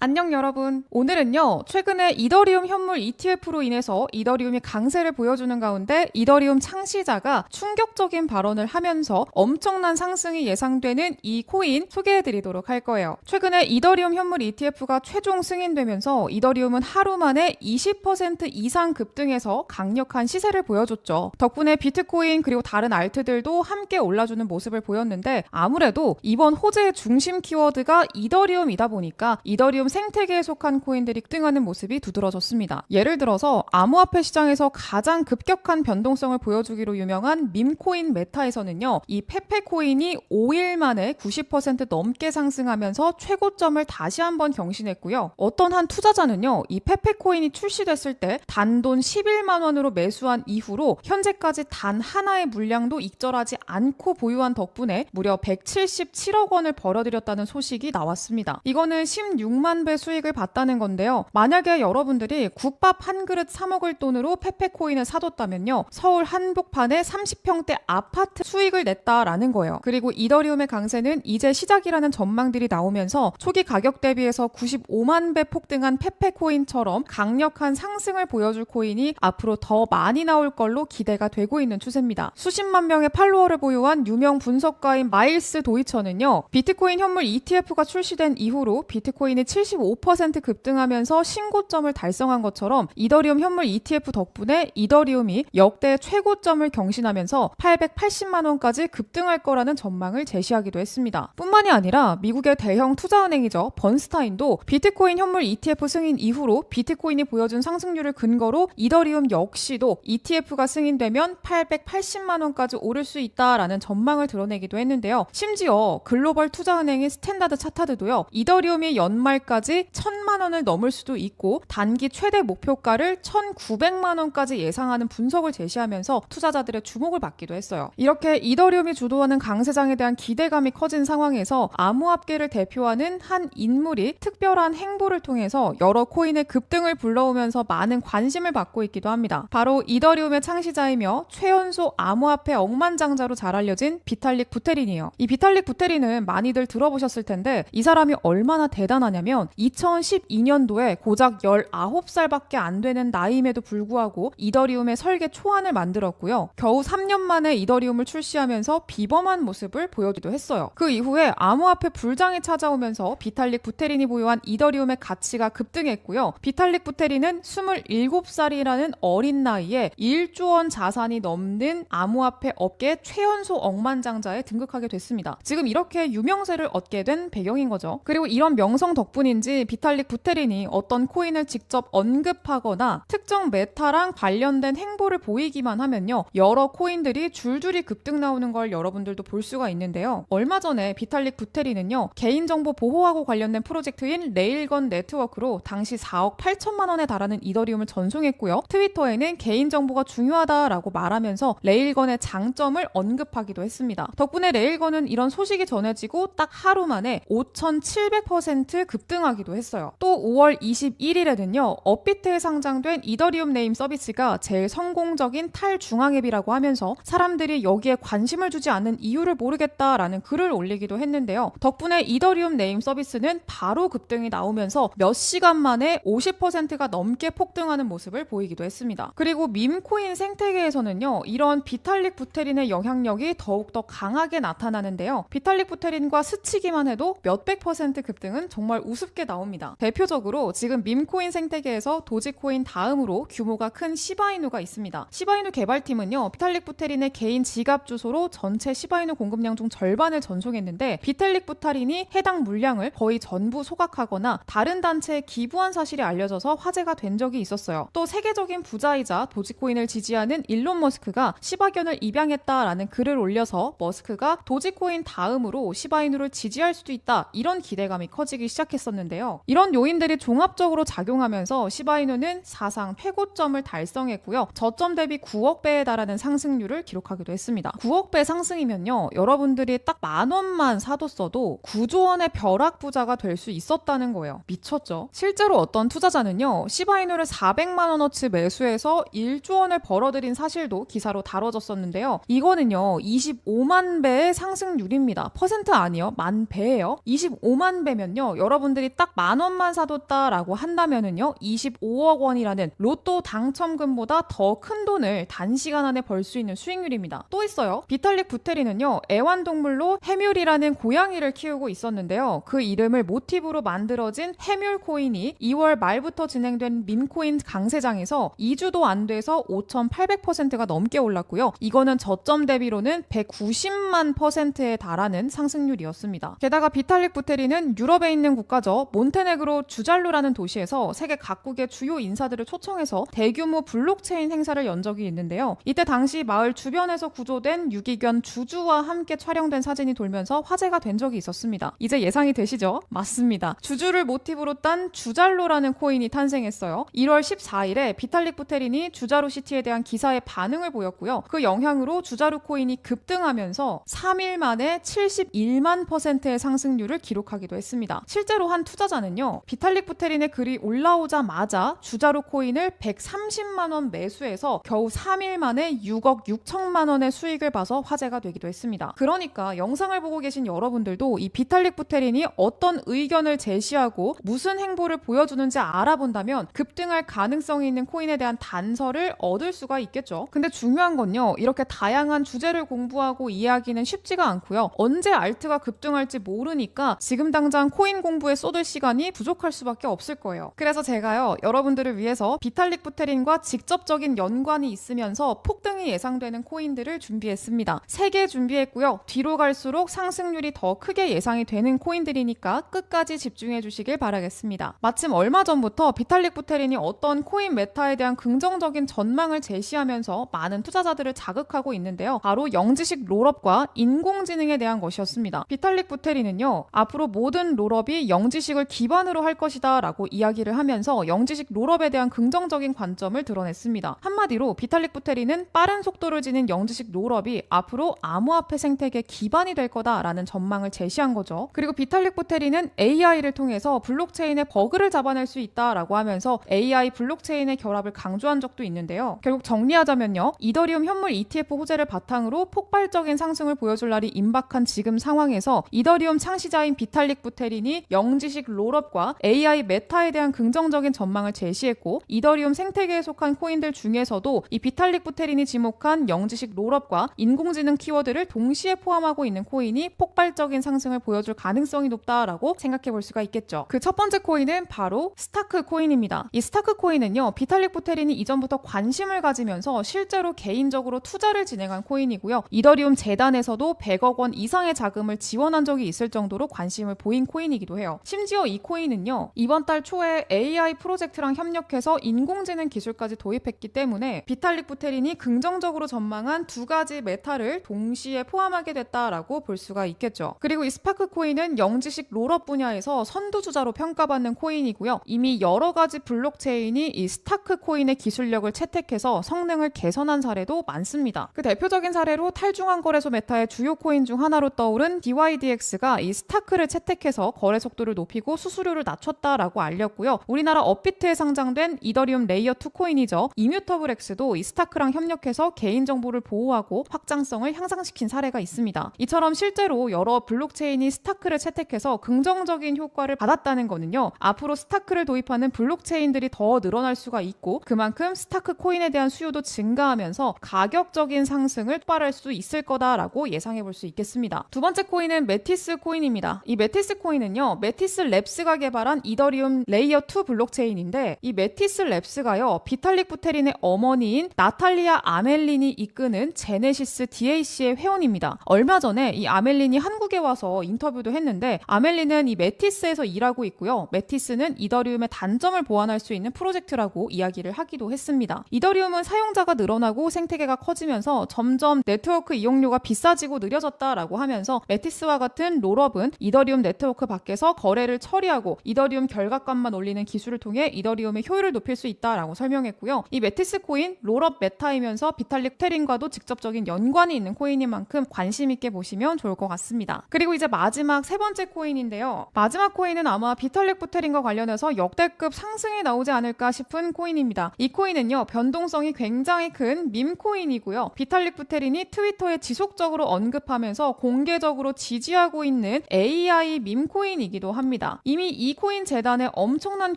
안녕 여러분. 오늘은요, 최근에 이더리움 현물 ETF로 인해서 이더리움이 강세를 보여주는 가운데 이더리움 창시자가 충격적인 발언을 하면서 엄청난 상승이 예상되는 이 코인 소개해드리도록 할 거예요. 최근에 이더리움 현물 ETF가 최종 승인되면서 이더리움은 하루 만에 20% 이상 급등해서 강력한 시세를 보여줬죠. 덕분에 비트코인 그리고 다른 알트들도 함께 올라주는 모습을 보였는데, 아무래도 이번 호재의 중심 키워드가 이더리움이다 보니까 이더리움 생태계에 속한 코인들이 급등하는 모습이 두드러졌습니다. 예를 들어서 암호화폐 시장에서 가장 급격한 변동성을 보여주기로 유명한 밈코인 메타에서는요, 이 페페코인이 5일 만에 90% 넘게 상승하면서 최고점을 다시 한번 경신했고요. 어떤 한 투자자는요, 이 페페코인이 출시됐을 때 단돈 11만 원으로 매수한 이후로 현재까지 단 하나의 물량도 익절하지 않고 보유한 덕분에 무려 177억 원을 벌어들였다는 소식이 나왔습니다. 이거는 16만 배 수익을 봤다는 건데요. 만약에 여러분들이 국밥 한 그릇 사 먹을 돈으로 페페코인을 사뒀다면요, 서울 한복판에 30평대 아파트 수익을 냈다라는 거예요. 그리고 이더리움의 강세는 이제 시작이라는 전망들이 나오면서 초기 가격 대비해서 95만 배 폭등한 페페코인처럼 강력한 상승을 보여줄 코인이 앞으로 더 많이 나올 걸로 기대가 되고 있는 추세입니다. 수십만 명의 팔로워를 보유한 유명 분석가인 마일스 도이처는요, 비트코인 현물 ETF가 출시된 이후로 비트코인이 75% 급등하면서 신고점을 달성한 것처럼 이더리움 현물 ETF 덕분에 이더리움이 역대 최고점을 경신하면서 880만 원까지 급등할 거라는 전망을 제시하기도 했습니다. 뿐만이 아니라 미국의 대형 투자은행이죠, 번스타인도 비트코인 현물 ETF 승인 이후로 비트코인이 보여준 상승률을 근거로 이더리움 역시도 ETF가 승인되면 880만 원까지 오를 수 있다라는 전망을 드러내기도 했는데요. 심지어 글로벌 투자은행인 스탠다드 차타드도요, 이더리움이 연말까지 1,000만 원을 넘을 수도 있고 단기 최대 목표가를 1,900만 원까지 예상하는 분석을 제시하면서 투자자들의 주목을 받기도 했어요. 이렇게 이더리움이 주도하는 강세장에 대한 기대감이 커진 상황에서 암호화폐를 대표하는 한 인물이 특별한 행보를 통해서 여러 코인의 급등을 불러오면서 많은 관심을 받고 있기도 합니다. 바로 이더리움의 창시자이며 최연소 암호화폐 억만장자로 잘 알려진 비탈릭 부테린이에요. 이 비탈릭 부테린은 많이들 들어보셨을 텐데, 이 사람이 얼마나 대단하냐면 2012년도에 고작 19살밖에 안 되는 나이임에도 불구하고 이더리움의 설계 초안을 만들었고요. 겨우 3년 만에 이더리움을 출시하면서 비범한 모습을 보여주기도 했어요. 그 이후에 암호화폐 불장이 찾아오면서 비탈릭 부테린이 보유한 이더리움의 가치가 급등했고요. 비탈릭 부테린은 27살이라는 어린 나이에 1조 원 자산이 넘는 암호화폐 업계 최연소 억만장자에 등극하게 됐습니다. 지금 이렇게 유명세를 얻게 된 배경인 거죠. 그리고 이런 명성 덕분인지 비탈릭 부테린이 어떤 코인을 직접 언급하거나 특정 메타랑 관련된 행보를 보이기만 하면요, 여러 코인들이 줄줄이 급등 나오는 걸 여러분들도 볼 수가 있는데요. 얼마 전에 비탈릭 부테린은요, 개인정보 보호하고 관련된 프로젝트인 레일건 네트워크로 당시 4억 8천만 원에 달하는 이더리움을 전송했고요. 트위터에는 개인정보가 중요하다라고 말하면서 레일건의 장점을 언급하기도 했습니다. 덕분에 레일건은 이런 소식이 전해지고 딱 하루 만에 5,700% 급등하기도 했어요. 또 5월 21일에는요, 업비트에 상장된 이더리움 네임 서비스가 제일 성공적인 탈중앙 앱이라고 하면서 사람들이 여기에 관심을 주지 않는 이유를 모르겠다라는 글을 올리기도 했는데요. 덕분에 이더리움 네임 서비스는 바로 급등이 나오면서 몇 시간 만에 50%가 넘게 폭등하는 모습을 보이기도 했습니다. 그리고 밈코인 생태계에서는요, 이런 비탈릭 부테린의 영향력이 더욱더 강하게 나타나는데요. 비탈릭 부테린과 스치기만 해도 몇백 퍼센트 급등은 정말 우습게 나옵니다. 대표적으로 지금 밈코인 생태계에서 도지코인 다음으로 규모가 큰 시바이누가 있습니다. 시바이누 개발팀은요, 비탈릭 부테린의 개인 지갑 주소로 전체 시바이누 공급량 중 절반을 전송했는데, 비탈릭 부테린이 해당 물량을 거의 전부 소각하거나 다른 단체에 기부한 사실이 알려져서 화제가 된 적이 있었어요. 또 세계적인 부자이자 도지코인을 지지하는 일론 머스크가 시바견을 입양했다라는 글을 올려서 머스크가 도지코인 다음으로 시바이누를 지지할 수도 있다, 이런 기대감이 커지기 시작했었는데요. 이런 요인들이 종합적으로 작용하면서 시바이누는 사상 최고점을 달성했고요. 저점 대비 9억 배에 달하는 상승률을 기록하기도 했습니다. 9억 배 상승이면요, 여러분들이 딱 10,000원만 사뒀어도 9조 원의 벼락 부자가 될 수 있었다는 거예요. 미쳤죠? 실제로 어떤 투자자는요, 시바이누를 400만 원어치 매수해서 1조 원을 벌어들인 사실도 기사로 다뤄졌었는데요. 이거는요, 25만 배의 상승률입니다. 퍼센트 아니요, 만 배예요. 25만 배면요, 여러분들이 딱 10,000원만 1000원만 사뒀다라고 한다면은요 25억 원이라는 로또 당첨금보다 더 큰 돈을 단시간 안에 벌 수 있는 수익률입니다. 또 있어요. 비탈릭 부테린은요 애완동물로 해뮬이라는 고양이를 키우고 있었는데요. 그 이름을 모티브로 만들어진 해뮬 코인이 2월 말부터 진행된 밈코인 강세장에서 2주도 안 돼서 5,800%가 넘게 올랐고요. 이거는 저점 대비로는 190만 %에 달하는 상승률이었습니다. 게다가 비탈릭 부테린은 유럽에 있는 국가죠. 몬테네그로 주잘루라는 도시에서 세계 각국의 주요 인사들을 초청해서 대규모 블록체인 행사를 연 적이 있는데요. 이때 당시 마을 주변에서 구조된 유기견 주주와 함께 촬영된 사진이 돌면서 화제가 된 적이 있었습니다. 이제 예상이 되시죠? 맞습니다. 주주를 모티브로 딴 주잘루라는 코인이 탄생했어요. 1월 14일에 비탈릭 부테린이 주자루 시티에 대한 기사에 반응을 보였고요. 그 영향으로 주자루 코인이 급등하면서 3일 만에 71만 %의 상승률을 기록하기도 했습니다. 실제로 한 투자자는요. 비탈릭 부테린의 글이 올라오자마자 주자루 코인을 130만 원 매수해서 겨우 3일 만에 6억 6천만 원의 수익을 봐서 화제가 되기도 했습니다. 그러니까 영상을 보고 계신 여러분들도 이 비탈릭 부테린이 어떤 의견을 제시하고 무슨 행보를 보여주는지 알아본다면 급등할 가능성이 있는 코인에 대한 단서를 얻을 수가 있겠죠. 근데 중요한 건요. 이렇게 다양한 주제를 공부하고 이해하기는 쉽지가 않고요. 언제 알트가 급등할지 모르니까 지금 당장 코인 공부에 쏟을 시간이 부족할 수밖에 없을 거예요. 그래서 제가요. 여러분들을 위해서 비탈릭 부테린과 직접적인 연관이 있으면서 폭등이 예상되는 코인들을 준비했습니다. 3개 준비했고요. 뒤로 갈수록 상승률이 더 크게 예상이 되는 코인들이니까 끝까지 집중해 주시길 바라겠습니다. 마침 얼마 전부터 비탈릭 부테린이 어떤 코인 메타에 대한 긍정적인 전망을 제시하면서 많은 투자자들을 자극하고 있는데요. 바로 영지식 롤업과 인공지능에 대한 것이었습니다. 비탈릭 부테린은요. 앞으로 모든 롤업이 영지식을 기반으로 할 것이다 라고 이야기를 하면서 영지식 롤업에 대한 긍정적인 관점을 드러냈습니다. 한마디로 비탈릭 부테린은 빠른 속도를 지닌 영지식 롤업이 앞으로 암호화폐 생태계 기반이 될 거다라는 전망을 제시한 거죠. 그리고 비탈릭 부테린은 AI를 통해서 블록체인의 버그를 잡아낼 수 있다라고 하면서 AI 블록체인의 결합을 강조한 적도 있는데요. 결국 정리하자면요. 이더리움 현물 ETF 호재를 바탕으로 폭발적인 상승을 보여줄 날이 임박한 지금 상황에서 이더리움 창시자인 비탈릭 부테린이 영지식 롤업과 AI 메타에 대한 긍정적인 전망을 제시했고 이더리움 생태계에 속한 코인들 중에서도 이 비탈릭 부테린이 지목한 영지식 롤업과 인공지능 키워드를 동시에 포함하고 있는 코인이 폭발적인 상승을 보여줄 가능성이 높다라고 생각해 볼 수가 있겠죠. 그 첫 번째 코인은 바로 스타크 코인입니다. 이 스타크 코인은요. 비탈릭 부테린이 이전부터 관심을 가지면서 실제로 개인적으로 투자를 진행한 코인이고요. 이더리움 재단에서도 100억 원 이상의 자금을 지원한 적이 있을 정도로 관심을 보인 코인이기도 해요. 심지어 이 코인은요. 이번 달 초에 AI 프로젝트랑 협력해서 인공지능 기술까지 도입했기 때문에 비탈릭 부테린이 긍정적으로 전망한 2가지 메타를 동시에 포함하게 됐다라고 볼 수가 있겠죠. 그리고 이 스파크 코인은 영지식 롤업 분야에서 선두주자로 평가받는 코인이고요. 이미 여러 가지 블록체인이 이 스타크 코인의 기술력을 채택해서 성능을 개선한 사례도 많습니다. 그 대표적인 사례로 탈중앙 거래소 메타의 주요 코인 중 하나로 떠오른 DYDX가 이 스타크를 채택해서 거래 속도를 높이고 수수료를 낮췄다라고 알렸고요. 우리나라 업비트에 상장된 이더리움 레이어 2 코인이죠. 이뮤터블X도 이 스타크랑 협력해서 개인정보를 보호하고 확장성을 향상시킨 사례가 있습니다. 이처럼 실제로 여러 블록체인이 스타크를 채택해서 긍정적인 효과를 받았다는 거는요. 앞으로 스타크를 도입하는 블록체인들이 더 늘어날 수가 있고 그만큼 스타크 코인에 대한 수요도 증가하면서 가격적인 상승을 폭발할 수 있을 거다라고 예상해 볼 수 있겠습니다. 두 번째 코인은 메티스 코인입니다. 이 메티스 코인은요. 메티스 랩스가 개발한 이더리움 레이어 2 블록체인인데 이 메티스 랩스가요. 비탈릭 부테린의 어머니인 나탈리아 아멜린이 이끄는 제네시스 DAC의 회원입니다. 얼마 전에 이 아멜린이 한국에 와서 인터뷰도 했는데 아멜린은 이 메티스에서 일하고 있고요. 메티스는 이더리움의 단점을 보완할 수 있는 프로젝트라고 이야기를 하기도 했습니다. 이더리움은 사용자가 늘어나고 생태계가 커지면서 점점 네트워크 이용료가 비싸지고 느려졌다라고 하면서 메티스와 같은 롤업은 이더리움 네트워크 밖에서 거래를 처리하고 이더리움 결과값만 올리는 기술을 통해 이더리움의 효율을 높일 수 있다라고 설명했고요. 이 메티스 코인 롤업 메타이면서 비탈릭 부테린과도 직접적인 연관이 있는 코인인 만큼 관심 있게 보시면 좋을 것 같습니다. 그리고 이제 마지막 세 번째 코인인데요. 마지막 코인은 아마 비탈릭 부테린과 관련해서 역대급 상승이 나오지 않을까 싶은 코인입니다. 이 코인은요. 변동성이 굉장히 큰 밈코인이고요. 비탈릭 부테린이 트위터에 지속적으로 언급하면서 공개적으로 지지하고 있는 AI 밈코인이기도 합니다. 이미 이 이코인 재단에 엄청난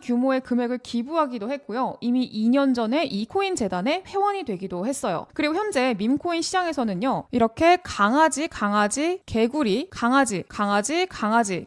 규모의 금액을 기부하기도 했고요. 이미 2년 전에 이코인 재단의 회원이 되기도 했어요. 그리고 현재 밈코인 시장에서는요. 이렇게 강아지, 개구리, 강아지,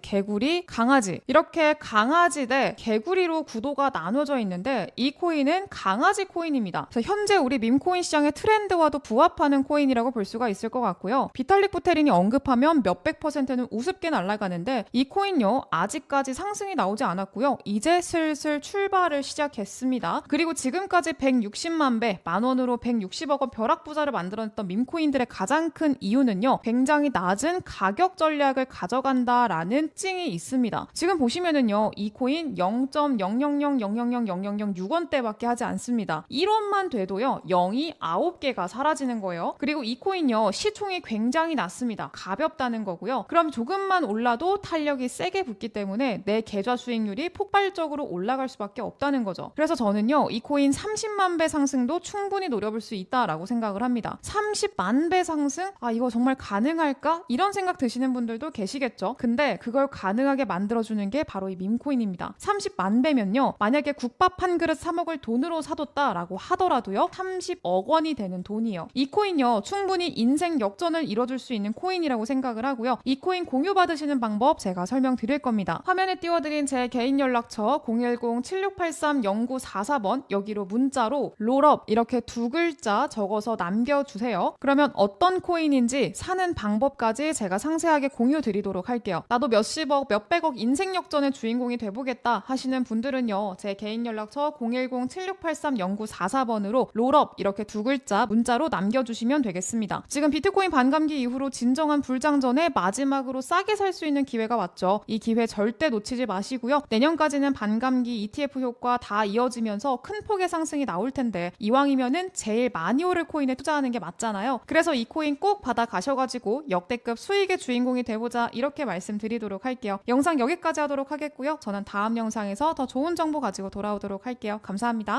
개구리, 강아지 이렇게 강아지 대 개구리로 구도가 나눠져 있는데 이 코인은 강아지 코인입니다. 그래서 현재 우리 밈코인 시장의 트렌드와도 부합하는 코인이라고 볼 수가 있을 것 같고요. 비탈릭 부테린이 언급하면 몇백 %는 우습게 날아가는데 이 코인요. 아직까지 상승이 나오지 않았고요. 이제 슬슬 출발을 시작했습니다. 그리고 지금까지 160만 배, 만원으로 160억 원 벼락부자를 만들어냈던 밈코인들의 가장 큰 이유는요. 굉장히 낮은 가격 전략을 가져간다라는 특징이 있습니다. 지금 보시면은요. 이 코인 0.000000006원대밖에 하지 않습니다. 1원만 돼도요. 0이 9개가 사라지는 거예요. 그리고 이 코인요. 시총이 굉장히 낮습니다. 가볍다는 거고요. 그럼 조금만 올라도 탄력이 세게 붙기 때문에 내 계좌 수익률이 폭발적으로 올라갈 수밖에 없다는 거죠. 그래서 저는요. 이 코인 30만 배 상승도 충분히 노려볼 수 있다라고 생각을 합니다. 30만 배 상승? 아 이거 정말 가능할까? 이런 생각 드시는 분들도 계시겠죠. 근데 그걸 가능하게 만들어주는 게 바로 이 밈코인입니다. 30만 배면요. 만약에 국밥 한 그릇 사 먹을 돈으로 사뒀다라고 하더라도요. 30억 원이 되는 돈이에요. 이 코인요. 충분히 인생 역전을 이뤄줄 수 있는 코인이라고 생각을 하고요. 이 코인 공유 받으시는 방법 제가 설명드릴 겁니다. 화면에 띄워드린 제 개인 연락처 010-7683-0944번 여기로 문자로 롤업 이렇게 두 글자 적어서 남겨주세요. 그러면 어떤 코인인지 사는 방법까지 제가 상세하게 공유 드리도록 할게요. 나도 몇십억, 몇백억 인생 역전의 주인공이 돼보겠다 하시는 분들은요. 제 개인 연락처 010-7683-0944번으로 롤업 이렇게 두 글자 문자로 남겨주시면 되겠습니다. 지금 비트코인 반감기 이후로 진정한 불장전에 마지막으로 싸게 살 수 있는 기회가 왔죠. 이 기회 절대 놓치지 마시고요. 내년까지는 반감기 ETF 효과 다 이어지면서 큰 폭의 상승이 나올 텐데 이왕이면은 제일 많이 오를 코인에 투자하는 게 맞잖아요. 그래서 이 코인 꼭 받아 가셔가지고 역대급 수익의 주인공이 돼보자 이렇게 말씀드리도록 할게요. 영상 여기까지 하도록 하겠고요. 저는 다음 영상에서 더 좋은 정보 가지고 돌아오도록 할게요. 감사합니다.